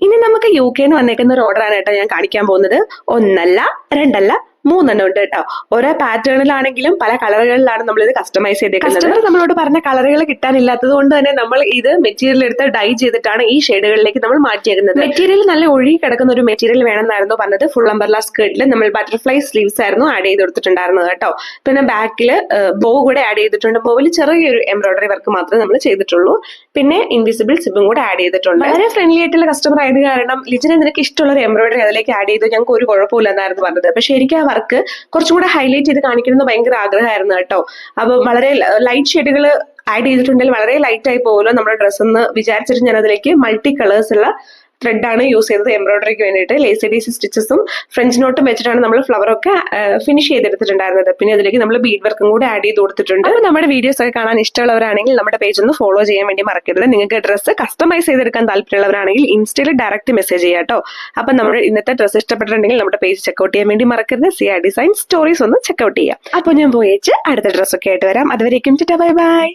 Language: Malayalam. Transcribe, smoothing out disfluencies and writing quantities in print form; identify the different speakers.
Speaker 1: ഇനി നമുക്ക് UK വന്നേക്കുന്ന ഒരു ഓർഡറാണ് കേട്ടോ ഞാൻ കാണിക്കാൻ പോകുന്നത്. ഒന്നല്ല രണ്ടല്ല മൂന്നെണ്ണം ഉണ്ട് കേട്ടോ. ഓരോ പാറ്റേണിലാണെങ്കിലും പല കളറുകളിലാണ് നമ്മൾ ഇത് കസ്റ്റമൈസ് ചെയ്തേക്കുന്നത്. കസ്റ്റമർ നമ്മളോട് പറഞ്ഞ കളറുകൾ കിട്ടാനില്ലാത്തത് കൊണ്ട് തന്നെ നമ്മൾ ഇത് മെറ്റീരിയൽ എടുത്ത് ഡൈ ചെയ്തിട്ടാണ് ഈ ഷെയ്ഡുകളിലേക്ക് നമ്മൾ മാറ്റിയേക്കുന്നത്. മെറ്റീരിയൽ നല്ല ഒഴുകി കിടക്കുന്ന ഒരു മെറ്റീരിയൽ വേണമെന്നായിരുന്നു പറഞ്ഞത്. ഫുൾ അംബർല സ്കേർട്ടിൽ നമ്മൾ ബട്ടർഫ്ലൈ സ്ലീവ്സ് ആയിരുന്നു ആഡ് ചെയ്ത് കൊടുത്തിട്ടുണ്ടായിരുന്നത് കേട്ടോ. പിന്നെ ബാക്കിൽ ബോ കൂടെ ആഡ് ചെയ്തിട്ടുണ്ട്. ബോയിൽ ചെറിയൊരു എംബ്രോയിഡറി വർക്ക് മാത്രമേ നമ്മൾ ചെയ്തിട്ടുള്ളൂ. പിന്നെ ഇൻവിസിബിൾ സിബും കൂടെ ആഡ് ചെയ്തിട്ടുണ്ട്. വളരെ ഫ്രണ്ട്ലി ആയിട്ടുള്ള കസ്റ്റമർ ആയത് കാരണം ലിജിനെ നിനക്ക് ഇഷ്ടമുള്ള ഒരു എംബ്രോയിഡറി അതിലേക്ക് ആഡ് ചെയ്തു, ഞങ്ങൾക്ക് ഒരു കുഴപ്പമില്ല എന്നായിരുന്നു പറഞ്ഞത്. പക്ഷെ എനിക്ക് ആ വർക്ക് കുറച്ചും കൂടെ ഹൈലൈറ്റ് ചെയ്ത് കാണിക്കണമെന്ന് ഭയങ്കര ആഗ്രഹമായിരുന്നു കേട്ടോ. അപ്പൊ വളരെ ലൈറ്റ് ഷെയ്ഡുകൾ ആഡ് ചെയ്തിട്ടുണ്ടെങ്കിൽ വളരെ ലൈറ്റ് ആയി പോകുമല്ലോ നമ്മുടെ ഡ്രസ്സ് എന്ന് വിചാരിച്ചിട്ട് ഞാൻ അതിലേക്ക് മൾട്ടി കളേഴ്സ് ഉള്ള ത്രെഡാണ് യൂസ് ചെയ്തത് എംബ്രോയിഡറിക്ക് വേണ്ടിയിട്ട്. ലേസി ഡേസി സ്റ്റിച്ചസും ഫ്രഞ്ച് നോട്ടും വെച്ചിട്ടാണ് നമ്മൾ ഫ്ലവറൊക്കെ ഫിനിഷ് ചെയ്തെടുത്തിട്ടുണ്ടായിരുന്നത്. പിന്നെ അതിലേക്ക് നമ്മൾ ബീഡ് വർക്കും കൂടെ ആഡ് ചെയ്ത് കൊടുത്തിട്ടുണ്ട്. അപ്പോൾ നമ്മുടെ വീഡിയോസ് ഒക്കെ കാണാൻ ഇഷ്ടമുള്ളവരാണെങ്കിൽ നമ്മുടെ പേജ് ഒന്ന് ഫോളോ ചെയ്യാൻ വേണ്ടി മറക്കരുത്. നിങ്ങൾക്ക് ഡ്രസ്സ് കസ്റ്റമൈസ് ചെയ്തെടുക്കാൻ താല്പര്യമുള്ളവരാണെങ്കിൽ ഇൻസ്റ്റയിൽ ഡയറക്റ്റ് മെസ്സേജ് ചെയ്യാം കേട്ടോ. അപ്പം നമ്മുടെ ഇന്നത്തെ ഡ്രസ്സ് ഇഷ്ടപ്പെട്ടിട്ടുണ്ടെങ്കിൽ നമ്മുടെ പേജ് ചെക്കൗട്ട് ചെയ്യാൻ വേണ്ടി മറക്കരുത്. സിയ ഡിസൈൻ സ്റ്റോറീസ് ഒന്ന് ചെക്കൗട്ട് ചെയ്യാം. അപ്പോൾ ഞാൻ പോയേച്ച് അടുത്ത ഡ്രസ്സൊക്കെ ആയിട്ട് വരാം. അതുവരേക്കും ബൈ ബൈ.